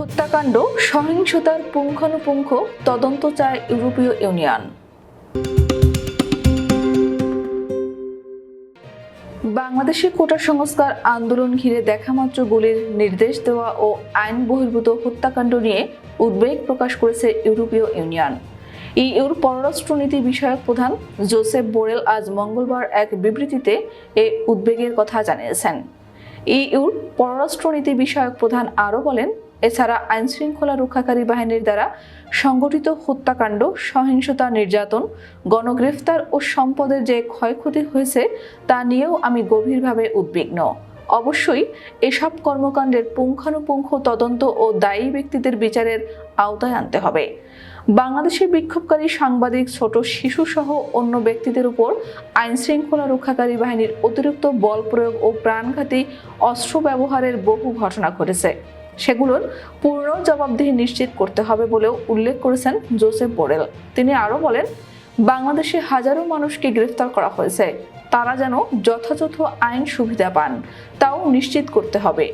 হত্যাকাণ্ড সহিংসতার পুঙ্খানুপুঙ্খ তদন্ত চায় ইউরোপীয় ইউনিয়ন। বাংলাদেশে কোটা সংস্কার আন্দোলন ঘিরে দেখামাত্র গুলির নির্দেশ দেওয়া ও আইন বহির্ভূত হত্যাকাণ্ড নিয়ে উদ্বেগ প্রকাশ করেছে ইউরোপীয় ইউনিয়ন। ইউর পররাষ্ট্রনীতি বিষয়ক প্রধান জোসেপ বোরেল আজ মঙ্গলবার এক বিবৃতিতে এই উদ্বেগের কথা জানিয়েছেন। ইউর পররাষ্ট্রনীতি বিষয়ক প্রধান আরও বলেন, এছাড়া আইনশৃঙ্খলা রক্ষাকারী বাহিনীর দ্বারা সংগঠিত হত্যাকাণ্ড, সহিংসতা, নির্যাতন, গণগ্রেফতার ও সম্পদের যে ক্ষয়ক্ষতি হয়েছে তা নিয়েও আমি গভীরভাবে উদ্বিগ্ন। অবশ্যই এসব কর্মকাণ্ডের পুঙ্খানুপুঙ্খ তদন্ত ও দায়ী ব্যক্তিদের বিচারের আওতায় আনতে হবে। বাংলাদেশের বিক্ষোভকারী সাংবাদিক, ছোট শিশু সহ অন্য ব্যক্তিদের উপর আইনশৃঙ্খলা রক্ষাকারী বাহিনীর অতিরিক্ত বল প্রয়োগ ও প্রাণঘাতী অস্ত্র ব্যবহারের বহু ঘটনা ঘটেছে। সেগুলোর পূর্ণ জবাবদিহি নিশ্চিত করতে হবে বলেও উল্লেখ করেছেন জোসেপ বোরেল। তিনি আরও বলেন, বাংলাদেশে হাজারো মানুষকে গ্রেফতার করা হয়েছে, তারা যেন যথাযথ আইন সুবিধা পান তাও নিশ্চিত করতে হবে।